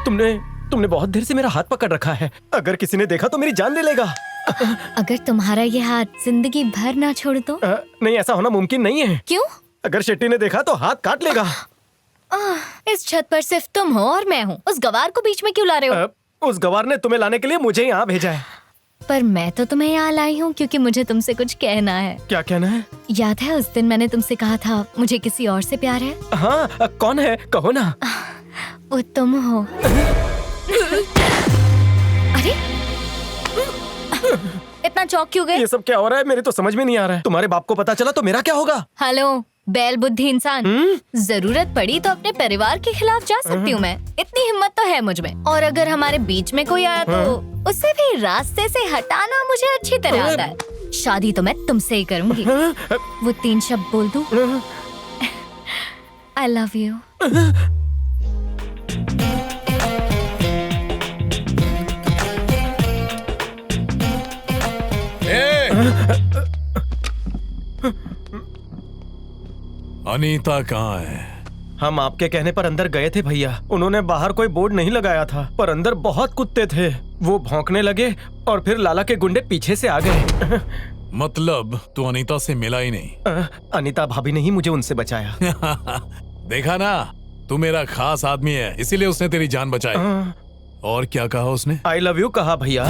तुमने तुमने बहुत देर से मेरा हाथ पकड़ रखा है। अगर किसी ने देखा तो मेरी जान ले लेगा। अगर तुम्हारा ये हाथ जिंदगी भर ना छोड़ दो। नहीं, ऐसा होना मुमकिन नहीं है। क्यों? अगर शेट्टी ने देखा तो हाथ काट लेगा। इस छत पर सिर्फ तुम हो और मैं हूँ। उस गवार को बीच में क्यों ला रहे हो? उस गवार ने तुम्हें लाने के लिए मुझे यहाँ भेजा है। पर मैं तो तुम्हें यहाँ लाई हूँ क्योंकि मुझे तुमसे कुछ कहना है। क्या कहना है? याद है उस दिन मैंने तुमसे कहा था मुझे किसी और से प्यार है? हाँ, कौन है? कहो ना। वो तुम हो। अरे इतना चौंक क्यों गए? ये सब क्या हो रहा है? मेरे तो समझ में नहीं आ रहा है। तुम्हारे बाप को पता चला तो मेरा क्या होगा? हेलो बैल बुद्धि इंसान, जरूरत पड़ी तो अपने परिवार के खिलाफ जा सकती हूँ मैं। इतनी हिम्मत तो है मुझ में। और अगर हमारे बीच में कोई आया तो उसे भी रास्ते से हटाना मुझे अच्छी तरह आता है। शादी तो मैं तुमसे ही करूंगी। वो 3 शब्द बोल दूं? I love you। अनीता कहाँ है? हम आपके कहने पर अंदर गए थे भैया। उन्होंने बाहर कोई बोर्ड नहीं लगाया था, पर अंदर बहुत कुत्ते थे। वो भौंकने लगे और फिर लाला के गुंडे पीछे से आ गए। मतलब तू अनीता से मिला ही नहीं? अनीता भाभी ने ही मुझे उनसे बचाया। देखा ना, तू मेरा खास आदमी है, इसीलिए उसने तेरी जान बचाई। और क्या कहा उसने? आई लव यू कहा भैया।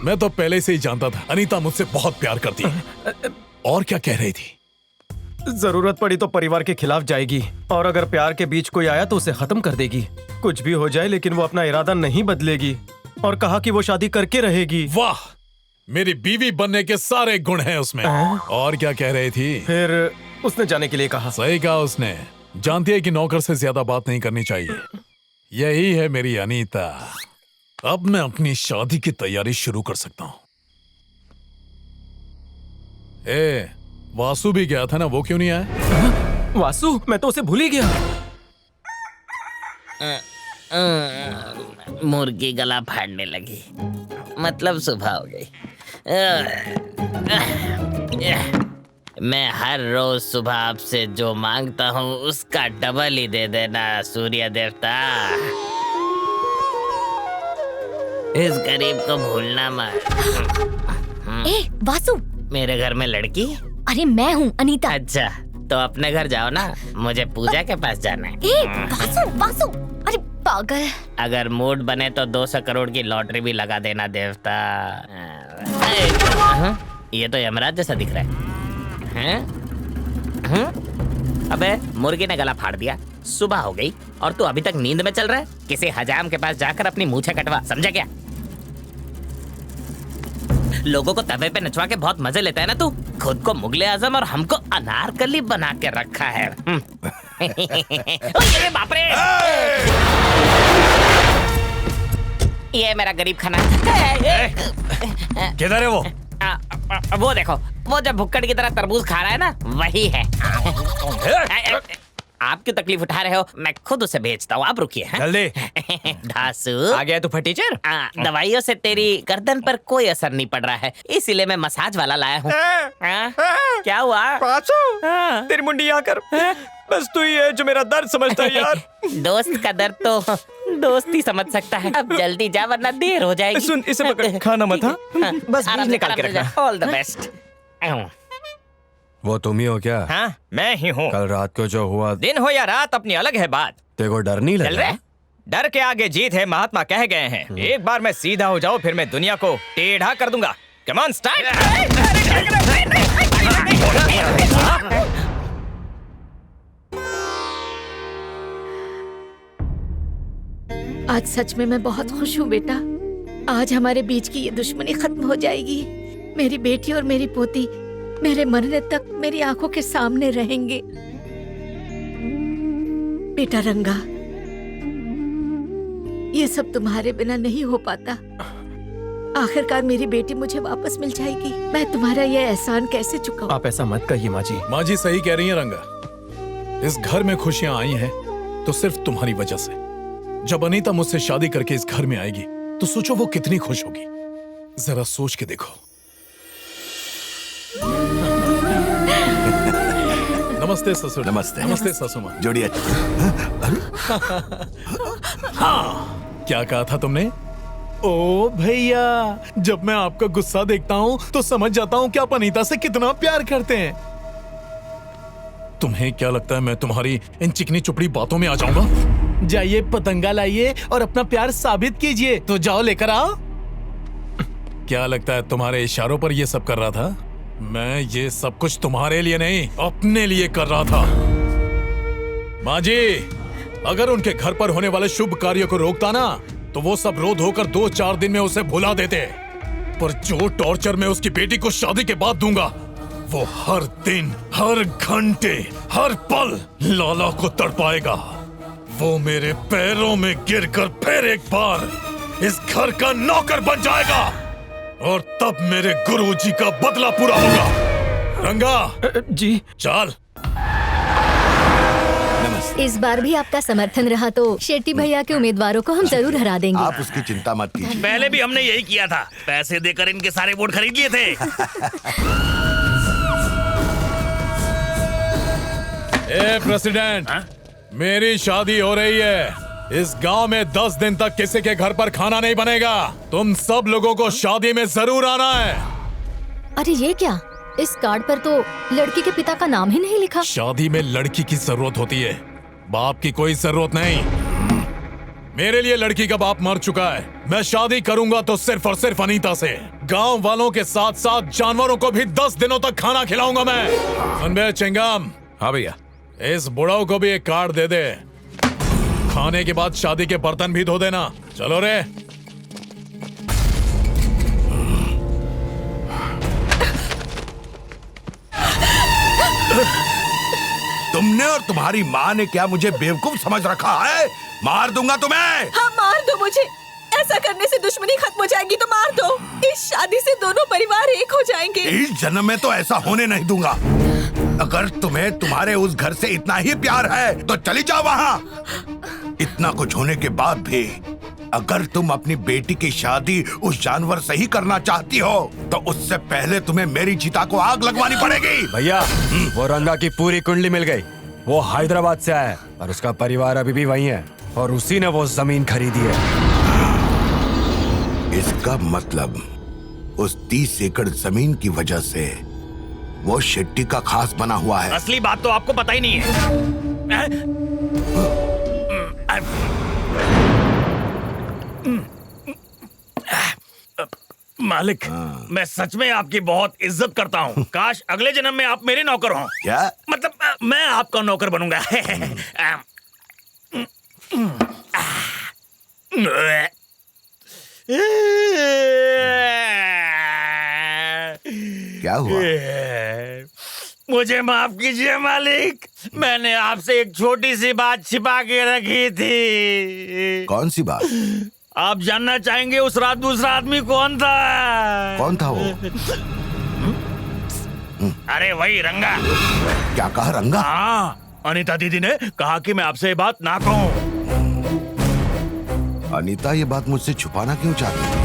मैं तो पहले से ही जानता था अनीता मुझसे बहुत प्यार करती है। और क्या कह रही थी? जरूरत पड़ी तो परिवार के खिलाफ जाएगी, और अगर प्यार के बीच कोई आया तो उसे खत्म कर देगी। कुछ भी हो जाए लेकिन वो अपना इरादा नहीं बदलेगी। और कहा कि वो शादी करके रहेगी। वाह, मेरी बीवी बनने के सारे गुण हैं उसमें। और क्या कह रही थी? फिर उसने जाने के लिए कहा। सही कहा उसने। जानती है कि नौकर से ज्यादा बात नहीं करनी चाहिए। यही है मेरी अनीता। अब मैं अपनी शादी की तैयारी शुरू कर सकता हूँ। वासु भी गया था ना, वो क्यों नहीं आया? वासु? मैं तो उसे भूल ही गया। मुर्गी गला फाड़ने लगी, मतलब सुबह हो गई। मैं हर रोज सुबह आपसे जो मांगता हूँ उसका डबल ही दे देना सूर्य देवता। इस गरीब को भूलना मत। वासु, मेरे घर में लड़की? अरे मैं हूँ अनीता। अच्छा, तो अपने घर जाओ ना, मुझे पूजा के पास जाना है। वासु, वासु, अरे पागल। अगर मूड बने तो 200 करोड़ की लॉटरी भी लगा देना देवता। ये तो यमराज जैसा दिख रहा है। अबे मुर्गी ने गला फाड़ दिया, सुबह हो गई और तू अभी तक नींद में चल रहा है। किसी हजाम के पास जाकर अपनी मूछें कटवा, समझा क्या? लोगों को तवे पे नचवा के बहुत मजे लेता है ना तू। खुद को मुगले आजम और हमको अनारकली बना के रखा है। ओए बाप रे! ये मेरा गरीब खाना। किधर है वो? वो देखो, वो जब भुक्कड़ की तरह तरबूज खा रहा है ना, वही है। आप क्यों तकलीफ उठा रहे हो? मैं खुद उसे भेजता हूँ, आप रुकिए। जल्दी। धासु आ गया तू फटीचर? दवाइयों से तेरी गर्दन पर कोई असर नहीं पड़ रहा है, इसीलिए मैं मसाज वाला लाया हूँ। क्या हुआ? वासु, तेरी मुंडी यहाँ कर। बस तू ही है जो मेरा दर्द समझता है यार। दोस्त का दर्द तो दोस्त ही समझ सकता है। अब जल्दी जा वरना देर हो जाएगी। सुन, इसे पकड़, खाना मत। बस बीज निकाल के रखना। All the best. वो तुम ही हो क्या? हाँ, मैं ही हूँ। कल रात को जो हुआ, दिन हो या रात अपनी अलग है बात। तेरे को डर नहीं चल लगा? रहे? डर के आगे जीत है, महात्मा कह गए हैं। एक बार मैं सीधा हो जाऊं फिर मैं दुनिया को टेढ़ा कर दूंगा। Come on start. आज सच में मैं बहुत खुश हूँ बेटा। आज हमारे बीच की ये दुश्मनी खत्म हो जाएगी। मेरी बेटी और मेरी पोती मेरे मरने तक मेरी आंखों के सामने रहेंगे। बेटा रंगा, ये सब तुम्हारे बिना नहीं हो पाता। आखिरकार मेरी बेटी मुझे वापस मिल जाएगी। मैं तुम्हारा ये एहसान कैसे चुकाऊं? आप ऐसा मत कहिए माँ जी। माँ जी सही कह रही हैं रंगा। इस घर में खुशियां आई हैं तो सिर्फ तुम्हारी वजह से। जब अनीता मुझसे शादी करके इस घर में आएगी तो सोचो वो कितनी खुश होगी। जरा सोच के देखो। नमस्ते ससुर। नमस्ते। नमस्ते ससुर माँ। जोड़ी अच्छी। हाँ, क्या कहा था तुमने? ओ भैया, जब मैं आपका गुस्सा देखता हूँ तो समझ जाता हूँ कि आप अनीता से कितना प्यार करते हैं। तुम्हें क्या लगता है मैं तुम्हारी इन चिकनी चुपड़ी बातों में आ जाऊंगा? जाइए पतंगा लाइए और अपना प्यार साबित कीजिए। तो जाओ लेकर आओ। क्या लगता है तुम्हारे इशारों पर ये सब कर रहा था? मैं ये सब कुछ तुम्हारे लिए नहीं, अपने लिए कर रहा था। माँ जी, अगर उनके घर पर होने वाले शुभ कार्य को रोकता ना, तो वो सब रो धोकर 2-4 दिन में उसे भुला देते। पर जो टॉर्चर मैं उसकी बेटी को शादी के बाद दूंगा, वो हर दिन, हर घंटे, हर पल लाला को तड़पाएगा। वो मेरे पैरों में गिरकर फिर एक बार इस घर का नौकर बन जाएगा, और तब मेरे गुरुजी का बदला पूरा होगा। रंगा जी। चल। इस बार भी आपका समर्थन रहा तो शेट्टी भैया के उम्मीदवारों को हम जरूर हरा देंगे। आप उसकी चिंता मत कीजिए। पहले भी हमने यही किया था, पैसे देकर इनके सारे वोट खरीद लिए थे। ए प्रेसिडेंट, मेरी शादी हो रही है। इस गांव में 10 दिन तक किसी के घर पर खाना नहीं बनेगा। तुम सब लोगों को शादी में जरूर आना है। अरे ये क्या, इस कार्ड पर तो लड़की के पिता का नाम ही नहीं लिखा। शादी में लड़की की जरूरत होती है, बाप की कोई जरूरत नहीं। मेरे लिए लड़की का बाप मर चुका है। मैं शादी करूंगा तो सिर्फ और सिर्फ अनीता से। गांव वालों के साथ साथ जानवरों को भी 10 दिनों तक खाना खिलाऊंगा मैं। सुन चिंगम। हाँ भैया। इस बुढ़ाऊ को भी एक कार्ड दे दे। खाने के बाद शादी के बर्तन भी धो देना। चलो रे। तुमने और तुम्हारी माँ ने क्या मुझे बेवकूफ समझ रखा है? मार दूंगा तुम्हें। हाँ, मार दो मुझे। ऐसा करने से दुश्मनी खत्म हो जाएगी तो मार दो। इस शादी से दोनों परिवार एक हो जाएंगे। इस जन्म में तो ऐसा होने नहीं दूंगा। अगर तुम्हें तुम्हारे उस घर से इतना ही प्यार है तो चली जाओ वहाँ। इतना कुछ होने के बाद भी अगर तुम अपनी बेटी की शादी उस जानवर से ही करना चाहती हो तो उससे पहले तुम्हें मेरी चिता को आग लगवानी पड़ेगी। भैया, वो रंगा की पूरी कुंडली मिल गई। वो हैदराबाद से आया है और उसका परिवार अभी भी वहीं है, और उसी ने वो जमीन खरीदी है। इसका मतलब उस 30 एकड़ जमीन की वजह से वो शेट्टी का खास बना हुआ है। असली बात तो आपको पता ही नहीं है। मालिक, मैं सच में आपकी बहुत इज्जत करता हूँ। काश अगले जन्म में आप मेरे नौकर हों। क्या? मतलब मैं आपका नौकर बनूंगा। क्या हुआ? मुझे माफ कीजिए मालिक, मैंने आपसे एक छोटी सी बात छिपा के रखी थी। कौन सी बात? आप जानना चाहेंगे उस रात दूसरा आदमी कौन था? कौन था वो? अरे वही रंगा। क्या कहा रंगा? हाँ, अनीता दीदी ने कहा कि मैं आपसे ये बात ना कहूँ। अनीता ये बात मुझसे छुपाना क्यों चाहती है?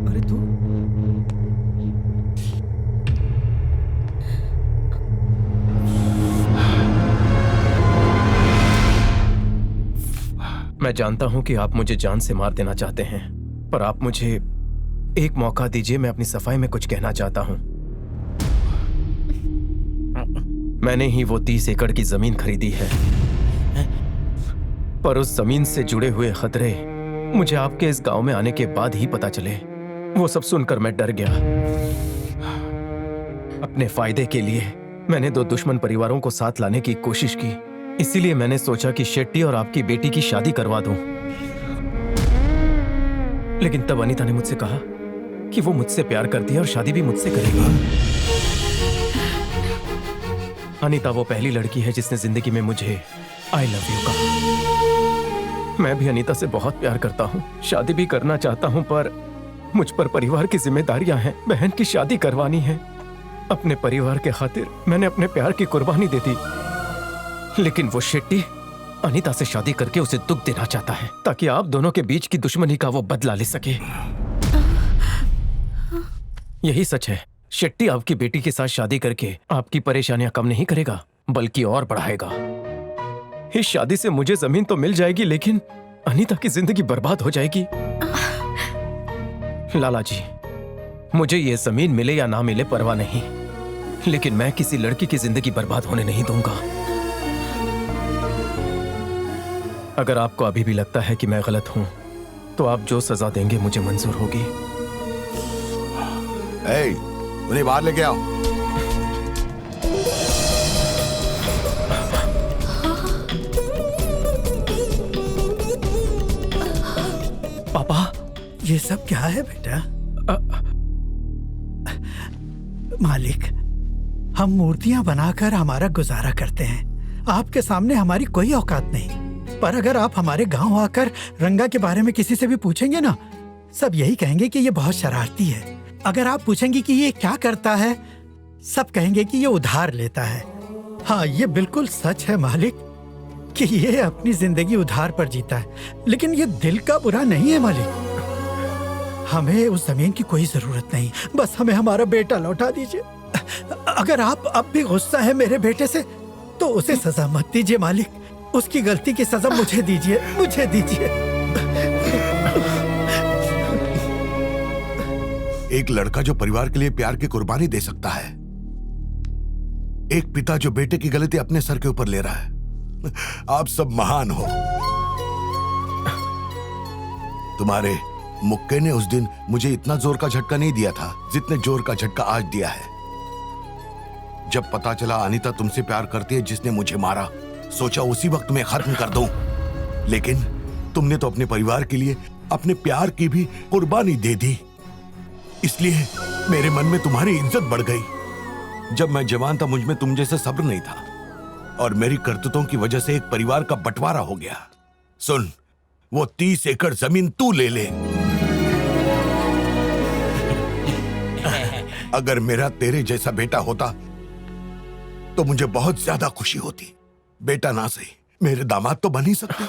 अरे तू मैं जानता हूं कि आप मुझे जान से मार देना चाहते हैं, पर आप मुझे एक मौका दीजिए। मैं अपनी सफाई में कुछ कहना चाहता हूं। मैंने ही वो 30 एकड़ की जमीन खरीदी है, पर उस जमीन से जुड़े हुए खतरे मुझे आपके इस गांव में आने के बाद ही पता चले। वो सब सुनकर मैं डर गया। अपने फायदे के लिए मैंने 2 दुश्मन परिवारों को साथ लाने की कोशिश की। इसीलिए मैंने सोचा कि शेट्टी और आपकी बेटी की शादी करवा दूं। लेकिन तब अनीता ने मुझसे कहा कि वो मुझसे प्यार करती है और शादी भी मुझसे करेगी। अनीता वो पहली लड़की है जिसने जिंदगी में मुझे आई लव यू कहा। मैं भी अनीता से बहुत प्यार करता हूँ, शादी भी करना चाहता हूँ, पर मुझ पर परिवार की जिम्मेदारियां हैं। बहन की शादी करवानी है। अपने परिवार के खातिर मैंने अपने प्यार की कुर्बानी दे दी, लेकिन वो शेट्टी अनीता से शादी करके उसे दुख देना चाहता है ताकि आप दोनों के बीच की दुश्मनी का वो बदला ले सके। यही सच है। शेट्टी आपकी बेटी के साथ शादी करके आपकी परेशानियां कम नहीं करेगा, बल्कि और बढ़ाएगा। इस शादी से मुझे जमीन तो मिल जाएगी, लेकिन अनीता की जिंदगी बर्बाद हो जाएगी। लाला जी, मुझे ये जमीन मिले या ना मिले परवाह नहीं, लेकिन मैं किसी लड़की की जिंदगी बर्बाद होने नहीं दूंगा। अगर आपको अभी भी लगता है कि मैं गलत हूं, तो आप जो सजा देंगे मुझे मंजूर होगी। उन्हें बाहर लेके आओ। पापा, ये सब क्या है बेटा? मालिक, हम मूर्तियां बनाकर हमारा गुजारा करते हैं। आपके सामने हमारी कोई औकात नहीं। पर अगर आप हमारे गांव आकर रंगा के बारे में किसी से भी पूछेंगे ना, सब यही कहेंगे कि ये बहुत शरारती है। अगर आप पूछेंगे कि ये क्या करता है, सब कहेंगे कि ये उधार लेता है। हाँ, ये बिल्कुल सच है मालिक कि ये अपनी जिंदगी उधार पर जीता है, लेकिन ये दिल का बुरा नहीं है मालिक। हमें उस जमीन की कोई जरूरत नहीं, बस हमें हमारा बेटा लौटा दीजिए। अगर आप अब भी गुस्सा है मेरे बेटे से, तो उसे सजा मत दीजिए मालिक। उसकी गलती की सजा मुझे दीजिए, मुझे दीजिए। एक लड़का जो परिवार के लिए प्यार की कुर्बानी दे सकता है, एक पिता जो बेटे की गलती अपने सर के ऊपर ले रहा है। आप सब महान हो। तुम्हारे मुक्के ने उस दिन मुझे इतना जोर का झटका नहीं दिया था जितने जोर का झटका आज दिया है। जब पता चला अनीता तुमसे प्यार करती है जिसने मुझे मारा, सोचा उसी वक्त मैं खत्म कर दूं, लेकिन तुमने तो अपने परिवार के लिए अपने प्यार की भी कुर्बानी दे दी। इसलिए मेरे मन में तुम्हारी इज्जत बढ़ गई। जब मैं जवान था मुझ में तुम जैसा सब्र नहीं था, और मेरी करतूतों की वजह से एक परिवार का बंटवारा हो गया। सुन, वो 30 एकड़ जमीन तू ले ले। अगर मेरा तेरे जैसा बेटा होता तो मुझे बहुत ज्यादा खुशी होती। बेटा ना सही, मेरे दामाद तो बन ही सकते।